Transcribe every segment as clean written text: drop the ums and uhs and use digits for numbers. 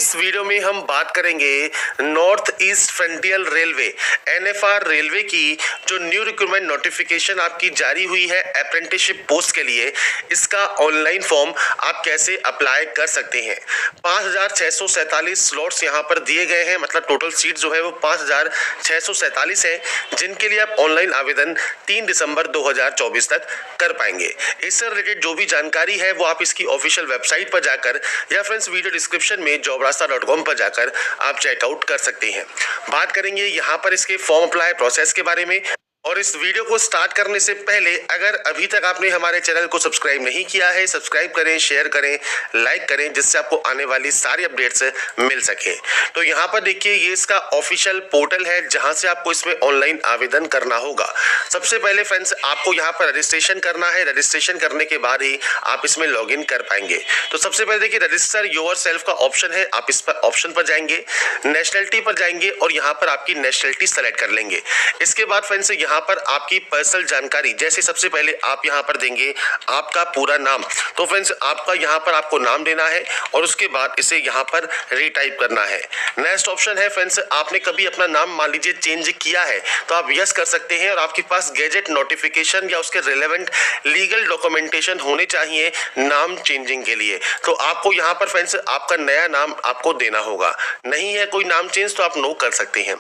इस वीडियो में हम बात करेंगे north east frontier railway NFR railway की जो न्यू रिक्रूटमेंट नोटिफिकेशन आपकी जारी हुई है अप्रेंटिसशिप पोस्ट के लिए, इसका ऑनलाइन फॉर्म आप कैसे अप्लाई कर सकते हैं। 5647 स्लॉट्स यहाँ पर दिए गए हैं, मतलब टोटल सीट जो है वो 5647 है, जिनके लिए आप ऑनलाइन आवेदन 3 दिसंबर 2024 तक कर पाएंगे। इससे रिलेटेड जो भी जानकारी है वो आप इसकी ऑफिशियल वेबसाइट पर जाकर या फ्रेंड्स वीडियो डिस्क्रिप्शन में jobrasta.com पर जाकर आप चेकआउट कर सकते हैं। बात करेंगे यहाँ पर इसके फॉर्म अप्लाई प्रोसेस के बारे में। और इस वीडियो को स्टार्ट करने से पहले अगर अभी तक आपने हमारे चैनल को सब्सक्राइब नहीं किया है, सब्सक्राइब करें, शेयर करें, लाइक करें, जिससे आपको आने वाली सारी अपडेट्स मिल सके। तो यहाँ पर देखिए, ये इसका ऑफिशियल पोर्टल है जहाँ से आपको इसमें ऑनलाइन आवेदन करना होगा। सबसे पहले फ्रेंड्स आपको यहाँ पर रजिस्ट्रेशन करना है। रजिस्ट्रेशन करने के बाद ही आप इसमें लॉग इन कर पाएंगे। तो सबसे पहले देखिए, रजिस्टर योर सेल्फ का ऑप्शन है, आप इस पर ऑप्शन पर जाएंगे, नेशनलिटी पर जाएंगे और यहाँ पर आपकी नेशनलिटी सेलेक्ट कर लेंगे। इसके बाद फ्रेंड्स यहाँ पर आपकी पर्सनल जानकारी, जैसे सबसे पहले आप यहाँ पर देंगे आपका पूरा नाम। तो फ्रेंड्स आपका यहाँ पर आपको नाम देना है और उसके बाद इसे यहाँ पर रीटाइप करना है। नेक्स्ट ऑप्शन है फ्रेंड्स, आपने कभी अपना नाम मान लीजिए चेंज किया है तो आप यस कर सकते हैं और आपके पास गैजेट नोटिफिकेशन या उसके रिलेवेंट लीगल डॉक्यूमेंटेशन होने चाहिए नाम चेंजिंग के लिए। तो आपको यहाँ पर फ्रेंड्स आपका नया नाम आपको देना होगा। नहीं है कोई नाम चेंज तो आप नो कर सकते हैं।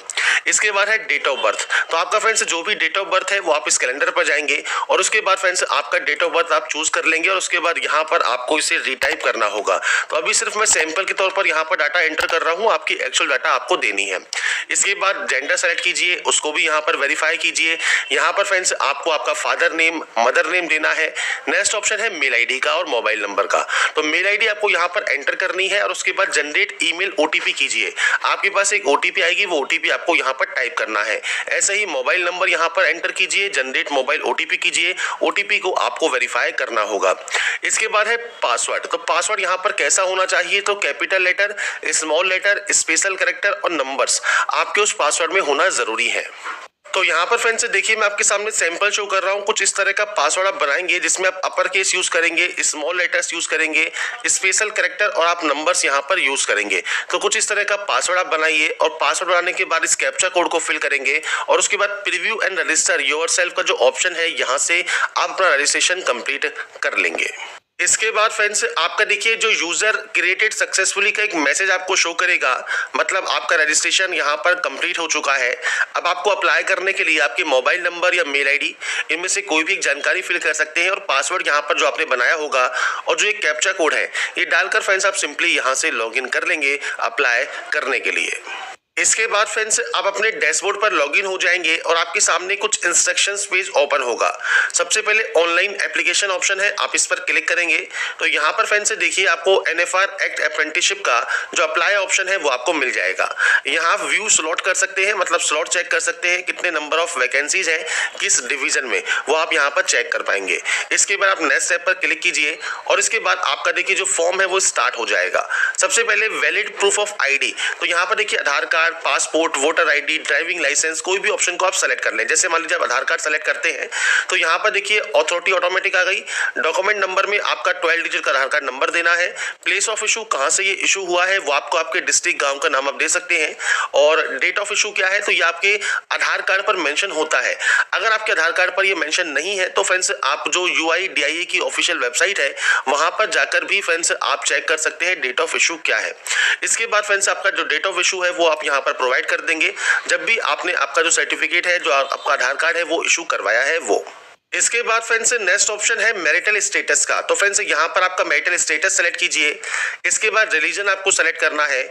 इसके बाद है डेट ऑफ बर्थ। तो आपका फ्रेंड्स जो भी डेट ऑफ बर्थ है वो आप इस कैलेंडर पर जाएंगे और उसके बाद फ्रेंड्स आपका डेट ऑफ बर्थ आप चूज कर लेंगे और उसके बाद यहाँ पर आपको इसे रीटाइप करना होगा। तो अभी सिर्फ मैं सैंपल के तौर पर यहाँ पर डाटा एंटर कर रहा हूँ, आपकी एक्चुअल डाटा आपको देनी है। इसके बाद जेंडर सेलेक्ट कीजिए, उसको भी यहाँ पर वेरीफाई कीजिए। यहाँ पर फ्रेंड्स आपको आपका फादर नेम, मदर नेम देना है। नेक्स्ट ऑप्शन है मेल आईडी का और मोबाइल नंबर का। तो मेल आईडी आपको यहाँ पर एंटर करनी है और उसके बाद जनरेट ईमेल ओटीपी कीजिए। आपके पास एक ओटीपी आएगी, वो ओटीपी आपको यहाँ पर टाइप करना है। ऐसे ही मोबाइल नंबर यहाँ पर एंटर कीजिए, जनरेट मोबाइल ओटीपी कीजिए। ओटीपी को आपको वेरीफाई करना होगा। इसके बाद है पासवर्ड। तो पासवर्ड यहाँ पर कैसा होना चाहिए, तो capital letter, small letter, special character और नंबर्स आपके उस पासवर्ड में होना जरूरी है। तो यहाँ पर फ्रेंड्स देखिए, मैं आपके सामने सैंपल शो कर रहा हूँ। कुछ इस तरह का पासवर्ड आप बनाएंगे जिसमें आप अपर केस यूज करेंगे, स्मॉल लेटर्स यूज करेंगे, स्पेशल कैरेक्टर और आप नंबर्स यहाँ पर यूज करेंगे। तो कुछ इस तरह का पासवर्ड आप बनाइए और पासवर्ड बनाने के बाद इस कैप्चा कोड को फिल करेंगे और उसके बाद प्रीव्यू एंड रजिस्टर योरसेल्फ का जो ऑप्शन है, यहाँ से आप अपना रजिस्ट्रेशन कंप्लीट कर लेंगे। इसके बाद फ्रेंड्स आपका देखिए जो यूजर क्रिएटेड सक्सेसफुली का एक मैसेज आपको शो करेगा, मतलब आपका रजिस्ट्रेशन यहाँ पर कंप्लीट हो चुका है। अब आपको अप्लाई करने के लिए आपके मोबाइल नंबर या मेल आईडी इनमें से कोई भी एक जानकारी फिल कर सकते हैं और पासवर्ड यहाँ पर जो आपने बनाया होगा और जो एक कैप्चा कोड है ये डालकर फ्रेंड्स आप सिंपली यहाँ से लॉग इन कर लेंगे अप्लाई करने के लिए। इसके बाद फ्रेंड्स आप अपने डैशबोर्ड पर लॉगिन हो जाएंगे और आपके सामने कुछ इंस्ट्रक्शंस पेज ओपन होगा। सबसे पहले ऑनलाइन एप्लीकेशन ऑप्शन है, आप इस पर क्लिक करेंगे तो यहाँ पर फ्रेंड्स देखिए आपको एनएफआर एक्ट अप्रेंटिसशिप का जो अप्लाई ऑप्शन है वो आपको मिल जाएगा। यहाँ आप व्यू स्लॉट कर सकते हैं, मतलब स्लॉट चेक कर सकते हैं कितने नंबर ऑफ वैकेंसीज हैं किस डिवीजन में, वो आप यहाँ पर चेक कर पाएंगे। इसके बाद आप नेक्स्ट स्टेप पर क्लिक कीजिए और इसके बाद आपका देखिए जो फॉर्म है वो स्टार्ट हो जाएगा। सबसे पहले वैलिड प्रूफ ऑफ आईडी। तो यहाँ पर देखिए Aadhaar card, passport, voter ID, driving licence, कोई भी ऑप्शन को आप सेलेक्ट कर लें। जैसे मान लीजिए आप आधार कार्ड सेलेक्ट करते हैं तो यहाँ पर देखिए अथॉरिटी ऑटोमेटिक आ गई। डॉक्यूमेंट नंबर में आपका 12 डिजिट का आधार कार्ड नंबर देना है। प्लेस ऑफ इशू, कहाँ से ये इशू हुआ है वो आपको आपके डिस्ट्रिक्ट, गांव का नाम आप दे सकते हैं। और डेट ऑफ इशू क्या है, तो ये आपके आधार कार्ड पर मेंशन होता है। अगर आपके आधार कार्ड पर ये मेंशन नहीं है तो फ्रेंड्स आप जो UIDAI की ऑफिशियल वेबसाइट है वहां पर जाकर भी फ्रेंड्स आप चेक कर सकते हैं डेट ऑफ इशू क्या है। इसके बाद फ्रेंड्स आपका जो डेट ऑफ इशू है वो आप यहाँ पर प्रोवाइड कर देंगे जब भी आपने आपका जो सर्टिफिकेट है, जो आपका आधार कार्ड है वो इशू करवाया है वो। इसके बाद फ्रेंड्स नेक्स्ट ऑप्शन है मैरिटल स्टेटस का। तो फ्रेंड्स यहाँ पर आपका मैरिटल स्टेटस सेलेक्ट कीजिए। इसके बाद रिलीजन आपको सेलेक्ट करना है।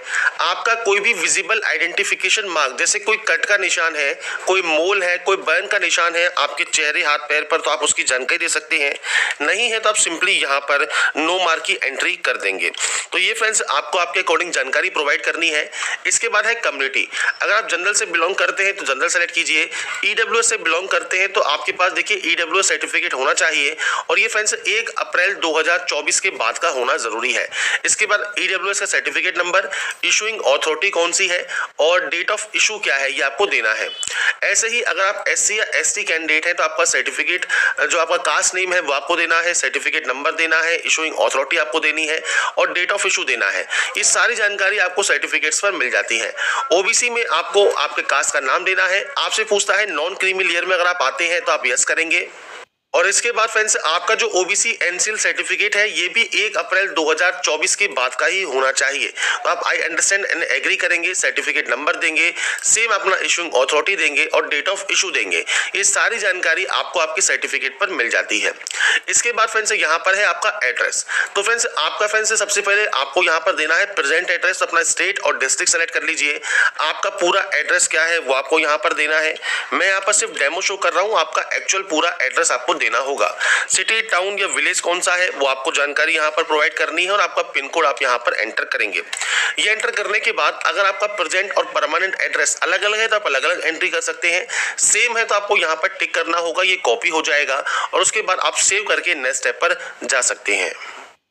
आपका कोई भी विजिबल आइडेंटिफिकेशन मार्क, जैसे कोई कट का निशान है, कोई मोल है, कोई बर्न का निशान है आपके चेहरे, हाथ, पैर पर, तो आप उसकी जानकारी दे सकते हैं। नहीं है तो आप सिंपली यहाँ पर नो मार्क की एंट्री कर देंगे। तो ये फ्रेंड्स आपको आपके अकॉर्डिंग जानकारी प्रोवाइड करनी है। इसके बाद है कम्युनिटी। अगर आप जनरल से बिलोंग करते हैं तो जनरल सेलेक्ट कीजिए। EWS से बिलोंग करते हैं तो आपके पास देखिए ईडब्ल्यूएस सर्टिफिकेट होना चाहिए और ये फ्रेंड्स 1 अप्रैल 2024 के बाद का होना जरूरी है। इसके बाद ईडब्ल्यूएस का सर्टिफिकेट नंबर, इशूइंग अथॉरिटी कौन सी है और डेट ऑफ इशू क्या है ये आपको देना है। ऐसे ही अगर आप एससी या एसटी कैंडिडेट हैं तो आपका सर्टिफिकेट जो आपका कास्ट नेम है वो आपको देना है, सर्टिफिकेट नंबर देना है, इशूइंग अथॉरिटी आपको देनी है और डेट ऑफ इशू देना है। ये सारी जानकारी आपको सर्टिफिकेट्स पर मिल जाती है। ओबीसी में आपको आपके कास्ट का नाम देना है। आपसे पूछता है नॉन क्रीमी लेयर में अगर आप आते हैं तो आप यस करेंगे। और इसके बाद फ्रेंड्स आपका जो ओबीसी एनसीएल सर्टिफिकेट है ये भी 1 अप्रैल 2024 के बाद का ही होना चाहिए। तो आप आई अंडरस्टैंड एंड एग्री करेंगे, सर्टिफिकेट नंबर देंगे, सेम अपना इशूइंग अथॉरिटी देंगे और डेट ऑफ इशू देंगे। ये सारी जानकारी आपको आपके सर्टिफिकेट पर मिल जाती है। इसके बाद फ्रेंड्स यहाँ पर है आपका एड्रेस। तो फ्रेंड्स आपका फ्रेंड्स सबसे पहले आपको यहाँ पर देना है प्रेजेंट एड्रेस, अपना स्टेट और डिस्ट्रिक्ट सेलेक्ट कर लीजिए। आपका पूरा एड्रेस क्या है वो आपको यहाँ पर देना है। मैं यहाँ पर सिर्फ डेमो शो कर रहा हूँ, आपका एक्चुअल पूरा एड्रेस आपको देना होगा। सिटी, टाउन या विलेज कौन सा है वो आपको जानकारी यहाँ पर प्रोवाइड करनी है और आपका पिन कोड आप यहाँ पर एंटर करेंगे। ये एंटर करने के बाद अगर आपका प्रेजेंट और परमानेंट एड्रेस अलग अलग है तो आप अलग अलग एंट्री कर सकते हैं। सेम है तो आपको यहाँ पर टिक करना होगा, ये कॉपी हो जाएगा और उसके बाद आप सेव करके नेक्स्ट स्टेप पर जा सकते हैं।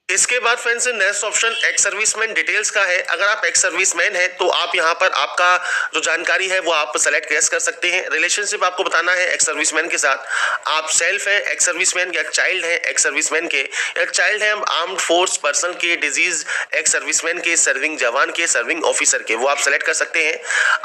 इसके बाद friends next option ex serviceman details का है। अगर आप एक्स सर्विसमैन हैं तो आप यहाँ पर आपका जो जानकारी है वो आप सेलेक्ट कर सकते हैं। रिलेशनशिप आपको बताना है एक्स सर्विसमैन के साथ। आप सेल्फ हैं एक्स सर्विसमैन या चाइल्ड हैं एक्स सर्विसमैन के, या चाइल्ड हैं आर्म्ड फोर्स पर्सनल के, डिजीज एक्स सर्विसमैन के, सर्विंग जवान के, सर्विंग ऑफिसर के, वो आप सेलेक्ट कर सकते हैं।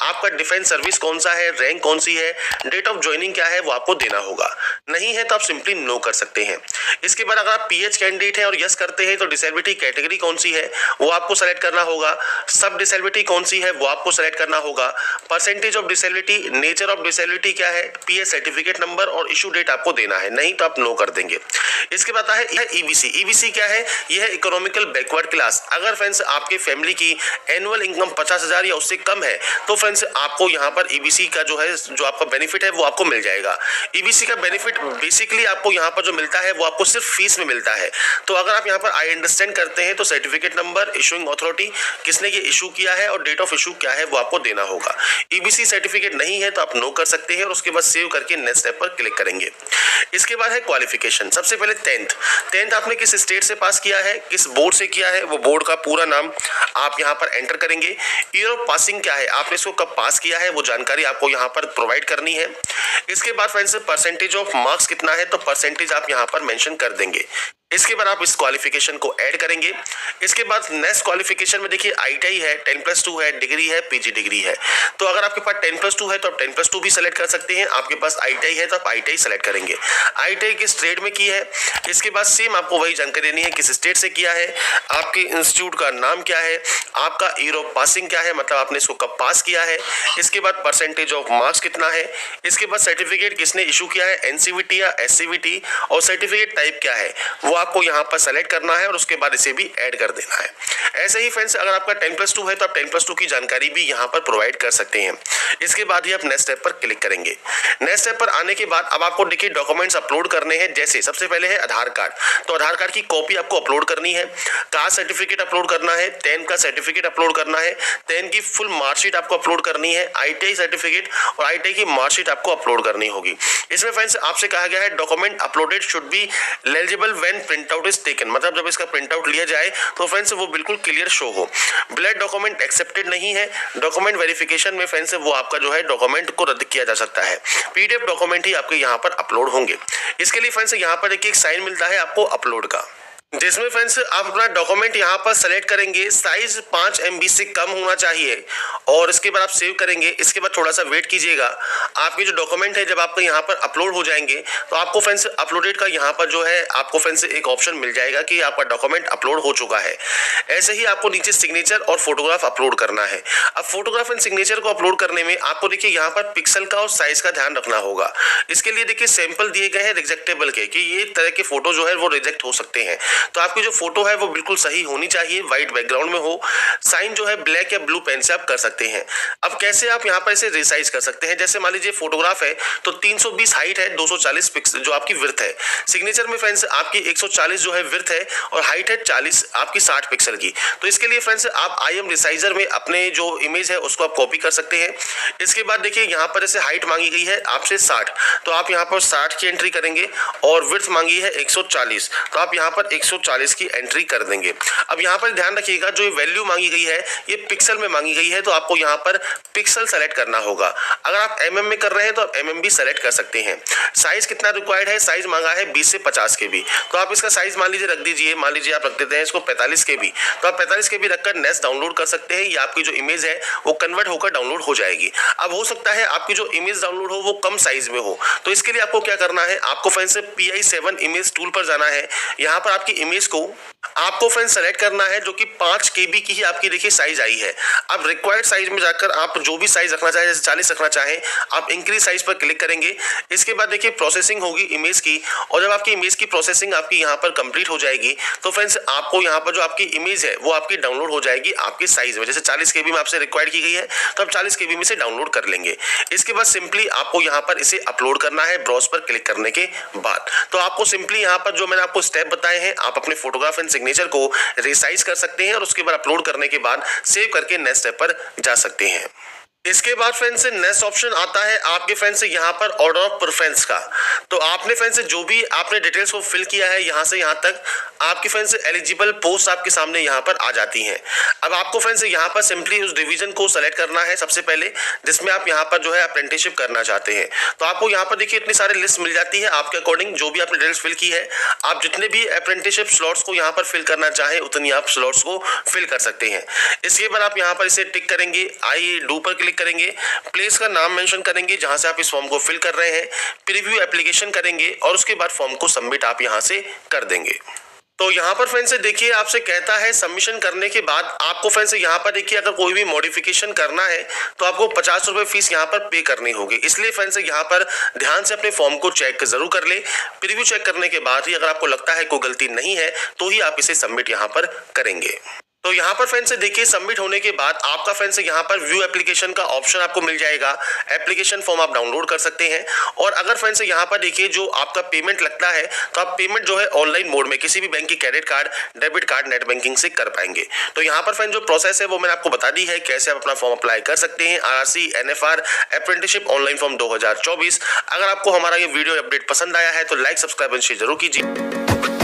आपका डिफेंस सर्विस कौन सा है, रैंक कौन सी है, डेट ऑफ ज्वाइनिंग क्या है वो आपको देना होगा। नहीं है तो आप सिंपली नो कर सकते हैं। इसके बाद अगर आप पीएच कैंडिडेट हैं और यस करते हैं तो डिसेबिलिटी कैटेगरी कौन सी है वो आपको सेलेक्ट करना होगा। सब डिसेबिलिटी कौन सी है वो आपको सेलेक्ट करना होगा। Percentage of disability, nature of disability क्या है, पीएच सर्टिफिकेट नंबर और इशू डेट आपको देना है। नहीं तो आप नो कर देंगे। इसके बाद है ईबीसी। ईबीसी क्या है, यह है इकोनॉमिकल बैकवर्ड क्लास। अगर फ्रेंड्स आपके फैमिली की एनुअल इनकम 50,000 या उससे कम है तो फ्रेंड्स आपको यहाँ पर ईबीसी का जो है जो आपका बेनिफिट है वो आपको मिल जाएगा। ईबीसी का बेनिफिट बेसिकली आपको यहाँ पर जो मिलता है वो आपको सिर्फ फीस में मिलता है। तो अगर आप यहाँ पर आई अंडरस्टैंड करते हैं तो सर्टिफिकेट नंबर, इशूइंग अथॉरिटी, किसने ये इशू किया है और डेट ऑफ इशू क्या है वो आपको देना होगा। ईबीसी सर्टिफिकेट नहीं है तो आप नो कर सकते हैं और उसके बाद सेव करके नेक्स्ट स्टेप पर क्लिक करेंगे। इसके बाद है क्वालिफिकेशन। सबसे पहले 10th आपने किस स्टेट से पास किया है, किस बोर्ड से किया है, वो बोर्ड का पूरा नाम आप यहाँ पर एंटर करेंगे। ईयर ऑफ पासिंग क्या है, आपने इसको कब पास किया है वो जानकारी आपको यहाँ पर प्रोवाइड करनी है। इसके बाद फ्रेंड्स परसेंटेज ऑफ मार्क्स कितना है तो परसेंटेज आप यहाँ पर मेंशन कर देंगे। इसके बाद आप इस क्वालिफिकेशन को ऐड करेंगे। इसके बाद नेक्स्ट क्वालिफिकेशन में देखिए आईटीआई है, 10+2 है, डिग्री है, पीजी डिग्री है। तो अगर आपके पास 10+2 है तो आप 10+2 भी सेलेक्ट कर सकते हैं। आपके पास आईटीआई है तो आप आईटीआई सेलेक्ट करेंगे। आईटीआई किस ट्रेड में की है, इसके बाद सेम आपको वही जानकारी देनी है, किस स्टेट से किया है, आपके इंस्टीट्यूट का नाम क्या है, आपका ईयर ऑफ पासिंग क्या है, मतलब आपने इसको कब पास किया है। इसके बाद परसेंटेज ऑफ मार्क्स कितना है। इसके बाद सर्टिफिकेट किसने इशू किया है, एनसीवीटी या एससीवीटी, और सर्टिफिकेट टाइप क्या है वो आपको यहाँ पर सेलेक्ट करना है और उसके बाद इसे भी ऐड कर देना है। ऐसे ही फ्रेंड्स अगर आपका 10+2 है तो आप 10+2 की जानकारी भी यहाँ पर प्रोवाइड कर सकते हैं। इसके बाद ही आप नेक्स्ट स्टेप पर क्लिक करेंगे। नेक्स्ट स्टेप पर आने के बाद अब आपको देखिए डॉक्यूमेंट्स अपलोड करने हैं। जैसे सबसे पहले है आधार कार्ड, तो आधार कार्ड की कॉपी आपको अपलोड करनी है। कास्ट सर्टिफिकेट अपलोड करना है, 10 का सर्टिफिकेट अपलोड करना है, 10 की फुल मार्कशीट आपको अपलोड करनी है, आईटीआई सर्टिफिकेट और आईटीआई की मार्कशीट आपको अपलोड करनी होगी। इसमें फ्रेंड्स आपसे कहा गया है document uploaded should be eligible when print out is taken, मतलब जब इसका प्रिंट आउट लिया जाए तो फ्रेंड्स वो बिल्कुल क्लियर शो हो। ब्लड डॉक्यूमेंट एक्सेप्टेड नहीं है। डॉक्यूमेंट वेरिफिकेशन में फ्रेंड्स वो आपका जो है डॉक्यूमेंट को रद्द किया जा सकता है। पीडीएफ डॉक्यूमेंट ही आपके यहाँ पर अपलोड होंगे। इसके लिए फ्रेंड्स यहाँ पर एक साइन मिलता है आपको अपलोड का, जिसमें फ्रेंड्स आप अपना डॉक्यूमेंट यहाँ पर सेलेक्ट करेंगे। साइज 5 MB से कम होना चाहिए और इसके बाद आप सेव करेंगे। इसके बाद थोड़ा सा वेट कीजिएगा। आपके जो डॉक्यूमेंट है जब आपके यहाँ पर अपलोड हो जाएंगे तो आपको फ्रेंड्स अपलोडेड का यहाँ पर जो है आपको फ्रेंड्स एक ऑप्शन मिल जाएगा कि आपका डॉक्यूमेंट अपलोड हो चुका है। ऐसे ही आपको नीचे सिग्नेचर और फोटोग्राफ अपलोड करना है। अब फोटोग्राफ एंड सिग्नेचर को अपलोड करने में आपको देखिए यहाँ पर पिक्सल का और साइज का ध्यान रखना होगा। इसके लिए देखिए सैंपल दिए गए हैं रिजेक्टेबल के, कि ये तरह के फोटो जो है वो रिजेक्ट हो सकते हैं। तो आपकी जो फोटो है वो बिल्कुल सही होनी चाहिए, व्हाइट बैकग्राउंड में हो, साइन जो है ब्लैक या ब्लू पेन से आप कर सकते हैं। अब कैसे आप यहाँ पर इसे रिसाइज कर सकते हैं, जैसे मान लीजिए फोटोग्राफ है तो 320 हाइट है, 240 पिक्सल जो आपकी विड्थ है। सिग्नेचर में फ्रेंड्स आपकी 140 जो है विड्थ है और हाइट है 40 आपकी 60 पिक्सल की। तो इसके लिए फ्रेंड्स आप IM रिसाइजर में अपने जो इमेज है उसको आप कॉपी कर सकते हैं। इसके बाद देखिए यहाँ पर जैसे हाइट मांगी गई है आपसे 60, तो आप यहाँ पर 60 की एंट्री करेंगे और विड्थ मांगी है 140, तो आप यहाँ पर 140 की एंट्री कर देंगे। अब यहाँ पर ध्यान रखिएगा जो वैल्यू मांगी गई है ये पिक्सल में मांगी गई है, तो आपको यहाँ पर पिक्सल सेलेक्ट करना होगा। अगर आप mm में कर रहे हैं तो आप mm भी सेलेक्ट कर सकते हैं। साइज कितना रिक्वायर्ड है, साइज मांगा है 20 से 50 KB, तो आप इसका साइज मान लीजिए रख दीजिए, मान लीजिए आप रख देते हैं इसको 45 KB, तो आप 45 KB रखकर नेक्स्ट डाउनलोड कर सकते हैं। ये आपकी जो इमेज है वो कन्वर्ट होकर डाउनलोड हो जाएगी। अब हो सकता है आपकी जो इमेज डाउनलोड हो वो कम साइज में हो, तो इसके लिए आपको क्या करना है, आपको फ्रेंड्स से PI7 इमेज टूल पर जाना है। यहाँ पर आपकी इमेज को आपको फ्रेंड्स सेलेक्ट करना है जो कि 5 KB की ही आपकी देखिए साइज आई है। अब रिक्वायर्ड साइज में जाकर आप जो भी साइज रखना चाहें, जैसे 40 रखना चाहें आप इंक्रीज साइज पर क्लिक करेंगे। इसके बाद देखिए प्रोसेसिंग होगी इमेज की, और जब आपकी इमेज की प्रोसेसिंग आपकी यहाँ पर कंप्लीट हो जाएगी तो फ्रेंड्स आपको यहाँ पर जो आपकी इमेज है वो आपकी डाउनलोड हो जाएगी आपके साइज में। जैसे 40 KB में आपसे रिक्वायर्ड की गई है तो आप 40 KB में से डाउनलोड कर लेंगे। इसके बाद सिंपली आपको यहाँ पर इसे अपलोड करना है ब्राउज पर क्लिक करने के बाद। तो आपको सिंपली यहाँ पर जो मैंने आपको स्टेप बताए हैं, आप अपने फोटोग्राफ एंड सिग्नेचर को रिसाइज कर सकते हैं और उसके बाद अपलोड करने के बाद सेव करके नेक्स्ट स्टेप पर जा सकते हैं। इसके बाद फ्रेंड्स नेक्स्ट ऑप्शन आता है आपके फ्रेंड्स यहाँ पर ऑर्डर ऑफ प्रेफरेंस का। तो आपने फ्रेंड्स जो भी आपने डिटेल्स को फिल किया है यहाँ से यहाँ तक, आपकी फ्रेंड्स एलिजिबल पोस्ट आपके सामने यहाँ पर आ जाती हैं। अब आपको फ्रेंड्स यहाँ पर सिंपली उस डिवीजन को सेलेक्ट करना है सबसे पहले जिसमें आप यहाँ पर जो है अप्रेंटिसशिप करना चाहते हैं। तो आपको यहाँ पर देखिए इतनी सारी लिस्ट मिल जाती है आपके अकॉर्डिंग, जो भी आपने डिटेल्स फिल की है आप जितने भी अप्रेंटिसशिप स्लॉट्स को यहाँ पर फिल करना चाहें उतनी आप स्लॉट्स को फिल कर सकते हैं। इसके बाद आप यहाँ पर इसे टिक करेंगे, आई डू पर क्लिक करेंगे, प्लेस का नाम मेंशन करेंगे जहां से आप इस फॉर्म को फिल कर रहे हैं, प्रीव्यू एप्लीकेशन करेंगे और उसके बाद फॉर्म को सबमिट आप यहां से कर देंगे। तो यहाँ पर फ्रेंड्स देखिए आपसे कहता है सबमिशन करने के बाद आपको फ्रेंड्स यहाँ पर देखिए अगर कोई भी मॉडिफिकेशन करना है तो आपको 50 रुपये फीस यहाँ पर पे करनी होगी। इसलिए फ्रेंड्स यहाँ पर ध्यान से अपने फॉर्म को चेक जरूर कर ले। प्रीव्यू चेक करने के बाद ही अगर आपको लगता है कोई गलती नहीं है तो ही आप इसे सबमिट यहाँ पर करेंगे। तो यहाँ पर फ्रेंड्स देखिए सबमिट होने के बाद आपका फ्रेंड्स यहाँ पर व्यू एप्लीकेशन का ऑप्शन आपको मिल जाएगा। एप्लीकेशन फॉर्म आप डाउनलोड कर सकते हैं और अगर फ्रेंड्स यहाँ पर देखिए जो आपका पेमेंट लगता है तो आप पेमेंट जो है ऑनलाइन मोड में किसी भी बैंक की credit card, debit card, net banking से कर पाएंगे। तो यहाँ पर फ्रेंड्स जो प्रोसेस है वो मैंने आपको बता दी है कैसे आप अपना फॉर्म अप्लाई कर सकते हैं। RRC NFR apprenticeship online form 2024। अगर आपको हमारा ये वीडियो अपडेट पसंद आया है तो लाइक, सब्सक्राइब एंड शेयर जरूर कीजिए।